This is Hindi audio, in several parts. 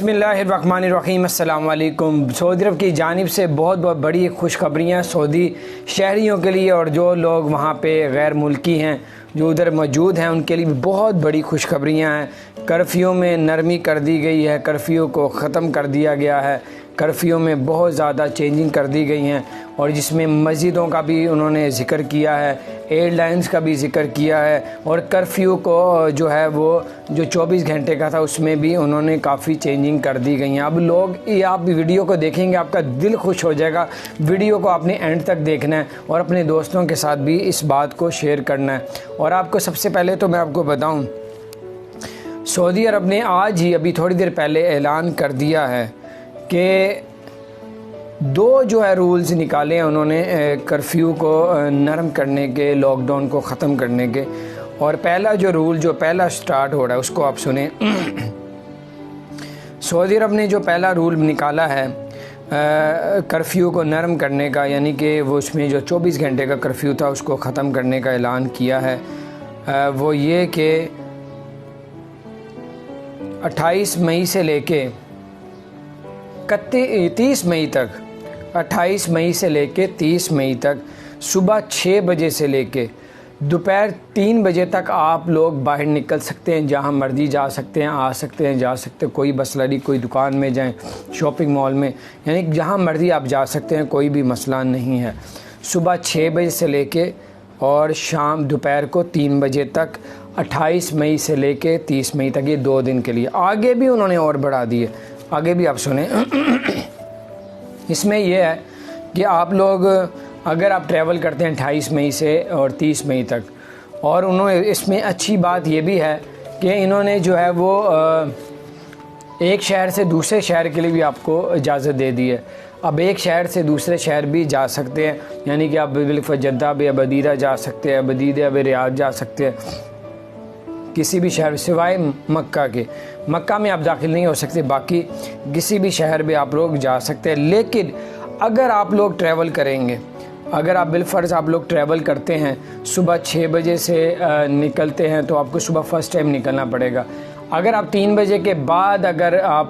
बिस्मिल्लाहिर्रहमानिर्रहीम। अस्सलाम वालेकुम। सऊदी अरब की जानिब से बहुत बहुत बड़ी खुशखबरियाँ सऊदी शहरियों के लिए और जो लोग वहाँ पे गैर मुल्की हैं जो उधर मौजूद हैं उनके लिए भी बहुत बड़ी खुशखबरियाँ हैं। कर्फ्यू में नरमी कर दी गई है, कर्फ्यू को ख़त्म कर दिया गया है, कर्फ्यू में बहुत ज़्यादा चेंजिंग कर दी गई हैं और जिसमें मस्जिदों का भी उन्होंने ज़िक्र किया है, एयरलाइंस का भी ज़िक्र किया है और कर्फ्यू को जो है वो जो 24 घंटे का था उसमें भी उन्होंने काफ़ी चेंजिंग कर दी गई हैं। अब लोग आप वीडियो को देखेंगे आपका दिल खुश हो जाएगा। वीडियो को आपने एंड तक देखना है और अपने दोस्तों के साथ भी इस बात को शेयर करना है। और आपको सबसे पहले तो मैं आपको बताऊँ, सऊदी अरब ने आज ही अभी थोड़ी देर पहले ऐलान कर दिया है कि दो जो है रूल्स निकाले हैं उन्होंने कर्फ्यू को नरम करने के, लॉकडाउन को ख़त्म करने के। और पहला जो रूल जो पहला स्टार्ट हो रहा है उसको आप सुने। सऊदी अरब ने जो पहला रूल निकाला है कर्फ्यू को नरम करने का, यानी कि वो उसमें जो 24 घंटे का कर्फ्यू था उसको ख़त्म करने का ऐलान किया है। वो ये कि 28 मई से लेके 30 मई तक, 28 मई से लेके 30 मई तक सुबह 6 बजे से लेके दोपहर 3 बजे तक आप लोग बाहर निकल सकते हैं, जहां मर्जी जा सकते हैं, आ सकते हैं, जा सकते हैं, कोई मसला नहीं। कोई दुकान में जाएं, शॉपिंग मॉल में, यानी जहां मर्जी आप जा सकते हैं, कोई भी मसला नहीं है। सुबह 6 बजे से लेके और शाम दोपहर को 3 बजे तक 28 मई से लेके 30 मई तक, ये 2 दिन के लिए। आगे भी उन्होंने और बढ़ा दिए, आगे भी आप सुने। इसमें यह है कि आप लोग अगर आप ट्रैवल करते हैं 28 मई से और 30 मई तक, और उन्होंने इसमें अच्छी बात यह भी है कि इन्होंने जो है वो एक शहर से दूसरे शहर के लिए भी आपको इजाज़त दे दी है। अब एक शहर से दूसरे शहर भी जा सकते हैं, यानी कि आप बिल्कुल जद्दा भी अबदीदा जा सकते हैं, अबदीदा भी रियाद जा सकते हैं, किसी भी शहर सिवाय मक्का के। मक्का में आप दाखिल नहीं हो सकते, बाकी किसी भी शहर में आप लोग जा सकते हैं। लेकिन अगर आप लोग ट्रैवल करेंगे, अगर आप बिलफर्ज आप लोग ट्रैवल करते हैं, सुबह 6 बजे से निकलते हैं तो आपको सुबह फर्स्ट टाइम निकलना पड़ेगा। अगर आप 3 बजे के बाद अगर आप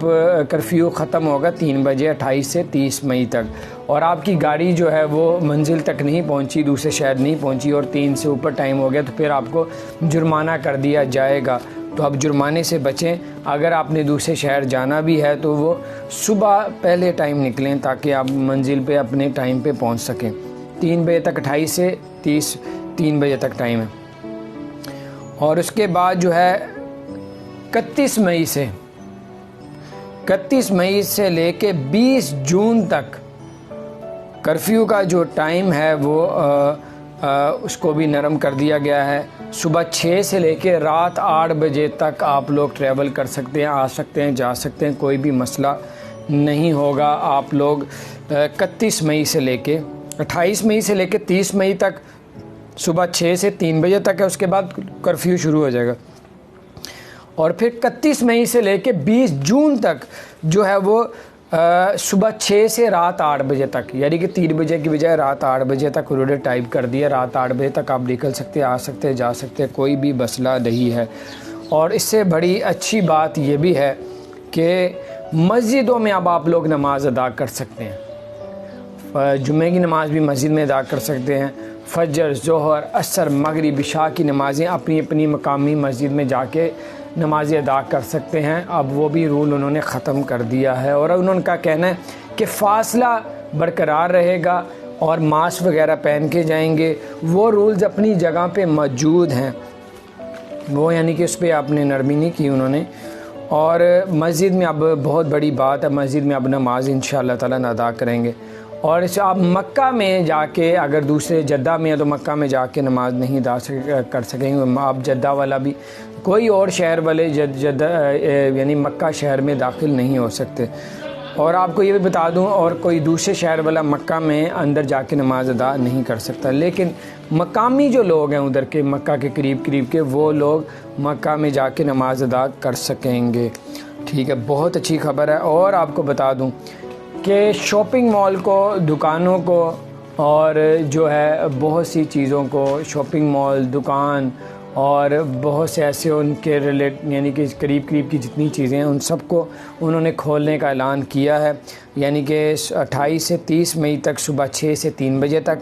कर्फ्यू ख़त्म होगा 3 बजे 28 से 30 मई तक, और आपकी गाड़ी जो है वो मंजिल तक नहीं पहुंची, दूसरे शहर नहीं पहुंची और 3 से ऊपर टाइम हो गया, तो फिर आपको जुर्माना कर दिया जाएगा। तो आप जुर्माने से बचें। अगर आपने दूसरे शहर जाना भी है तो वो सुबह पहले टाइम निकलें ताकि आप मंजिल पे अपने टाइम पे पहुंच सकें। 3 बजे तक 28 से 30 3 बजे तक टाइम है। और उसके बाद जो है 31 मई से लेके 20 जून तक कर्फ्यू का जो टाइम है वो उसको भी नरम कर दिया गया है। सुबह 6 से लेके रात 8 बजे तक आप लोग ट्रैवल कर सकते हैं, आ सकते हैं, जा सकते हैं, कोई भी मसला नहीं होगा। आप लोग 31 मई से लेके 28 मई से लेके 30 मई तक सुबह 6 से 3 बजे तक है, उसके बाद कर्फ्यू शुरू हो जाएगा। और फिर 31 मई से लेके 20 जून तक जो है वो सुबह 6 से रात 8 बजे तक, यानी कि 3 बजे की बजाय रात 8 बजे तक उन्होंने टाइप कर दिया। रात 8 बजे तक आप निकल सकते हैं, आ सकते हैं, जा सकते हैं, कोई भी मसला नहीं है। और इससे बड़ी अच्छी बात यह भी है कि मस्जिदों में अब आप लोग नमाज अदा कर सकते हैं। जुम्मे की नमाज भी मस्जिद में अदा कर सकते हैं। फजर, ज़ोहर, असर, मगरिब, इशा की नमाज़ें अपनी अपनी मकामी मस्जिद में जाके नमाज़ें अदा कर सकते हैं। अब वो भी रूल उन्होंने ख़त्म कर दिया है और उनका कहना है कि फ़ासला बरकरार रहेगा और मास्क वगैरह पहन के जाएंगे। वो रूल्स अपनी जगह पे मौजूद हैं, वो यानी कि उस पर आपने नरमी नहीं की उन्होंने। और मस्जिद में अब बहुत बड़ी बात है, मस्जिद में अब नमाज इंशाअल्लाह ताला अदा करेंगे। और इस आप मक्का में जाके अगर दूसरे जद्दा में है तो मक्का में जाके नमाज नहीं अदा कर सकेंगे। आप जद्दा वाला भी, कोई और शहर वाले जद्दा यानी मक्का शहर में दाखिल नहीं हो सकते। और आपको ये भी बता दूं, और कोई दूसरे शहर वाला मक्का में अंदर जाके नमाज अदा नहीं कर सकता। लेकिन मकामी जो लोग हैं उधर के, मक्का के करीब के, वो लोग मक्का में जाके नमाज अदा कर सकेंगे। ठीक है, बहुत अच्छी खबर है। और आपको बता दूं कि शॉपिंग मॉल को, दुकानों को और जो है बहुत सी चीज़ों को, शॉपिंग मॉल, दुकान और बहुत से ऐसे उनके यानी कि करीब करीब की जितनी चीज़ें हैं उन सबको उन्होंने खोलने का ऐलान किया है, यानी कि 28 से 30 मई तक सुबह 6 से 3 बजे तक,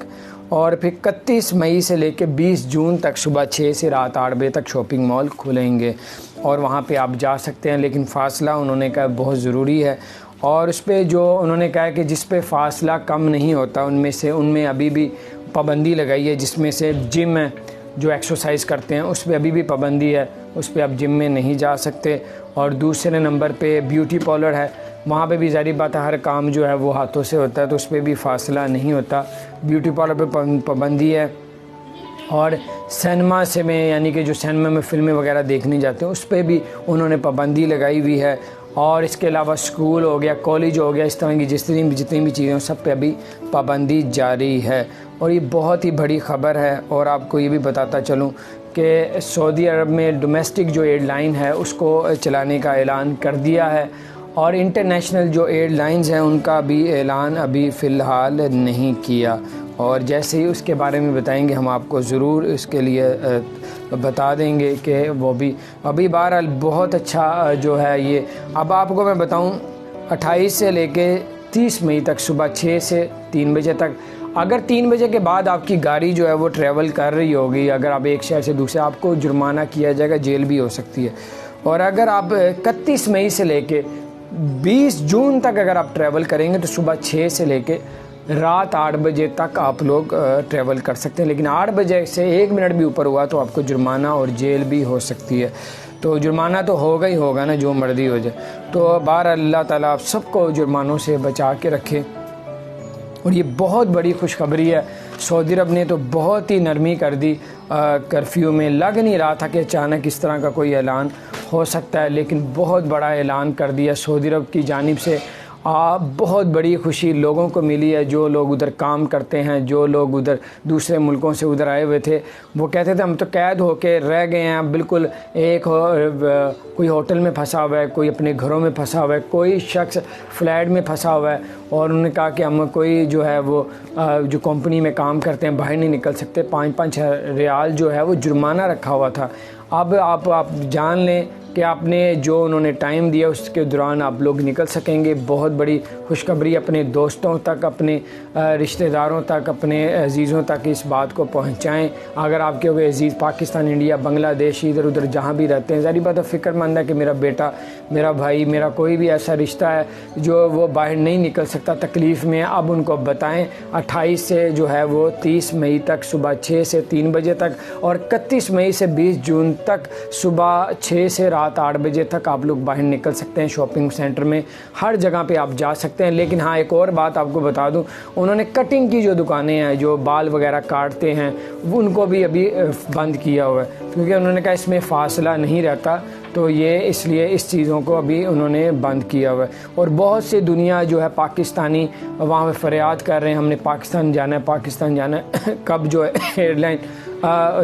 और फिर 31 मई से लेकर 20 जून तक सुबह 6 से रात 8 बजे तक शॉपिंग मॉल खुलेंगे और वहाँ पे आप जा सकते हैं। लेकिन फ़ासला उन्होंने कहा बहुत ज़रूरी है, और उस पर जो उन्होंने कहा कि जिस पे फ़ासला कम नहीं होता उनमें अभी भी पाबंदी लगाई है, जिसमें से जिम है, जो एक्सरसाइज करते हैं उस पर अभी भी पाबंदी है, उस पर आप जिम में नहीं जा सकते। और दूसरे नंबर पे ब्यूटी पार्लर है, वहाँ पे भी ज़ाहिर बात है हर काम जो है वो हाथों से होता है, तो उस पर भी फ़ासला नहीं होता, ब्यूटी पार्लर पे पाबंदी है। और सिनेमा से में यानी कि जो सिनेमा में फ़िल्में वगैरह देखने जाते हैं उस पर भी उन्होंने पाबंदी लगाई हुई है। और इसके अलावा स्कूल हो गया, कॉलेज हो गया, इस तरह की जितनी भी चीज़ें सब पे अभी पाबंदी जारी है। और ये बहुत ही बड़ी ख़बर है। और आपको ये भी बताता चलूँ कि सऊदी अरब में डोमेस्टिक जो एयरलाइन है उसको चलाने का ऐलान कर दिया है, और इंटरनेशनल जो एयरलाइंस हैं उनका भी ऐलान अभी फ़िलहाल नहीं किया। और जैसे ही उसके बारे में बताएंगे हम आपको ज़रूर इसके लिए बता देंगे कि वो भी अभी बहरहाल बहुत अच्छा जो है ये। अब आपको मैं बताऊं 28 से लेके 30 मई तक सुबह 6 से 3 बजे तक, अगर 3 बजे के बाद आपकी गाड़ी जो है वो ट्रैवल कर रही होगी, अगर आप एक शहर से दूसरे, आपको जुर्माना किया जाएगा, जेल भी हो सकती है। और अगर आप 31 मई से लेके 20 जून तक अगर आप ट्रैवल करेंगे तो सुबह 6 से लेके रात 8 बजे तक आप लोग ट्रैवल कर सकते हैं। लेकिन 8 बजे से 1 मिनट भी ऊपर हुआ तो आपको जुर्माना और जेल भी हो सकती है। तो जुर्माना तो होगा ही होगा ना, जो मर्जी हो जाए। तो बाहर अल्लाह ताला आप सबको जुर्मानों से बचा के रखे। और ये बहुत बड़ी खुशखबरी है। सऊदी अरब ने तो बहुत ही नरमी कर दी कर्फ्यू में। लग नहीं रहा था कि अचानक इस तरह का कोई ऐलान हो सकता है, लेकिन बहुत बड़ा ऐलान कर दिया सऊदी अरब की जानिब से। बहुत बड़ी खुशी लोगों को मिली है, जो लोग उधर काम करते हैं, जो लोग उधर दूसरे मुल्कों से उधर आए हुए थे। वो कहते थे हम तो कैद होके रह गए हैं, बिल्कुल कोई होटल में फंसा हुआ है, कोई अपने घरों में फंसा हुआ है, कोई शख्स फ्लैट में फंसा हुआ है। और उन्होंने कहा कि हम कोई जो है वो जो कंपनी में काम करते हैं बाहर नहीं निकल सकते। 5-5 रियाल जो है वो जुर्माना रखा हुआ था। अब आप जान लें कि आपने जो उन्होंने टाइम दिया उसके दौरान आप लोग निकल सकेंगे। बहुत बड़ी खुशखबरी अपने दोस्तों तक, अपने रिश्तेदारों तक, अपने अजीज़ों तक इस बात को पहुंचाएं। अगर आपके कोई अजीज़ पाकिस्तान, इंडिया, बांग्लादेश, इधर उधर जहां भी रहते हैं, ज़ाहिर बात है फ़िक्रमंद है कि मेरा बेटा, मेरा भाई, मेरा कोई भी ऐसा रिश्ता है जो वो बाहर नहीं निकल सकता, तकलीफ़ में। अब उनको बताएँ 28 से जो है वो 30 मई तक सुबह 6 से 3 बजे तक, और 31 मई से 20 जून तक सुबह 6 से रात 8 बजे तक आप लोग बाहर निकल सकते हैं। शॉपिंग सेंटर में हर जगह पे आप जा सकते हैं। लेकिन हाँ, एक और बात आपको बता दूं, उन्होंने कटिंग की जो दुकानें हैं, जो बाल वगैरह काटते हैं, उनको भी अभी बंद किया हुआ है, क्योंकि उन्होंने कहा इसमें फ़ासला नहीं रहता, तो ये इसलिए इस चीज़ों को अभी उन्होंने बंद किया हुआ है। और बहुत से दुनिया जो है पाकिस्तानी वहाँ पे फरियाद कर रहे हैं हमने पाकिस्तान जाना है, पाकिस्तान जाना है। कब जो है एयरलाइन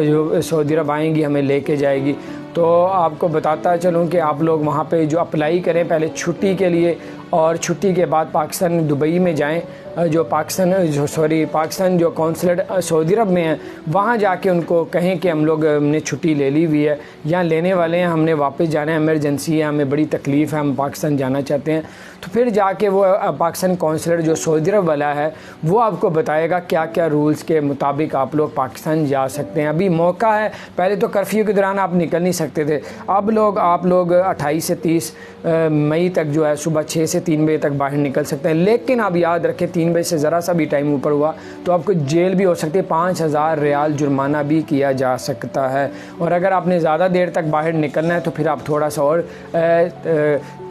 जो सऊदी अरब आएंगी हमें लेके जाएगी। तो आपको बताता चलूँ कि आप लोग वहाँ पे जो अप्लाई करें पहले छुट्टी के लिए, और छुट्टी के बाद पाकिस्तान दुबई में जाएं। पाकिस्तान जो कौंसलेट सऊदी अरब में है वहाँ जाके उनको कहें कि हमने छुट्टी ले ली हुई है या लेने वाले हैं, हमने वापस जाना है, इमरजेंसी है, हमें बड़ी तकलीफ़ है, हम पाकिस्तान जाना चाहते हैं। तो फिर जाके वो पाकिस्तान कौंसलेट जो सऊदी अरब वाला है वो आपको बताएगा क्या क्या रूल्स के मुताबिक आप लोग पाकिस्तान जा सकते हैं। अभी मौका है, पहले तो कर्फ्यू के दौरान आप निकल नहीं सकते थे, अब आप लोग 28 से 30 मई तक जो है सुबह 6 से 3 बजे तक बाहर निकल सकते हैं। लेकिन आप याद रखें 3 बजे से ज़रा सा भी टाइम ऊपर हुआ तो आपको जेल भी हो सकती है, 5000 रियाल जुर्माना भी किया जा सकता है। और अगर आपने ज़्यादा देर तक बाहर निकलना है तो फिर आप थोड़ा सा और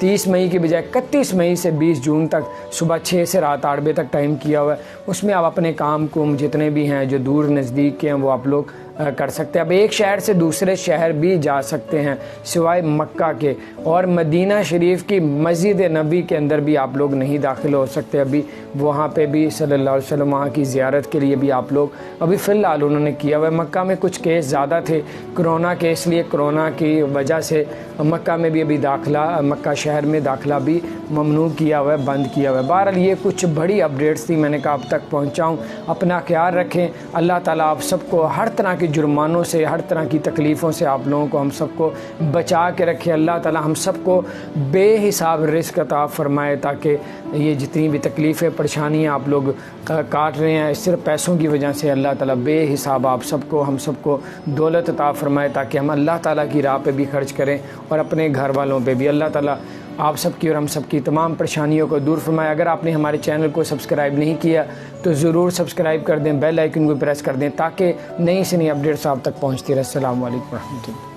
30 मई की बजाय 31 मई से 20 जून तक सुबह 6 से रात 8 बजे तक टाइम किया हुआ है। उसमें आप अपने काम को जितने भी हैं जो दूर नज़दीक के हैं वो आप लोग कर सकते हैं। अब एक शहर से दूसरे शहर भी जा सकते हैं सिवाय मक्का के, और मदीना शरीफ की मस्जिद नबी के अंदर भी आप लोग नहीं दाखिल हो सकते। अभी वहाँ पे भी सल्लल्लाहु अलैहि वसल्लम वहाँ की ज़ियारत के लिए भी आप लोग अभी फ़िलहाल उन्होंने किया हुआ है। मक्का में कुछ केस ज़्यादा थे कोरोना के, इसलिए कोरोना की वजह से मक्का में भी अभी दाखिला, मक्का शहर में दाखिला भी ममनू किया हुआ है, बंद किया हुआ है। बहरहाल ये कुछ बड़ी अपडेट्स थी, मैंने कहा अब तक पहुँचाऊँ। अपना ख्याल रखें। अल्लाह ताला आप सबको हर तरह के जुर्मानों से, हर तरह की तकलीफ़ों से आप लोगों को, हम सबको बचा के रखे। अल्लाह ताला हम सबको बेहिसाब रिज़्क़ अता फ़रमाए, ताकि ये जितनी भी तकलीफ़ें परेशानियाँ आप लोग काट रहे हैं सिर्फ पैसों की वजह से, अल्लाह ताला बेहिसाब आप सबको, हम सबको दौलत अता फ़रमाए, ताकि हम अल्लाह ताला की राह पे भी खर्च करें और अपने घर वालों पे भी। अल्लाह ताला आप सबकी और हम सबकी तमाम परेशानियों को दूर फरमाए। अगर आपने हमारे चैनल को सब्सक्राइब नहीं किया तो ज़रूर सब्सक्राइब कर दें, बेल आइकन को प्रेस कर दें, ताकि नई से नई अपडेट्स आप तक पहुँचती रहे। अस्सलामु अलैकुम रहमतुल्लाह।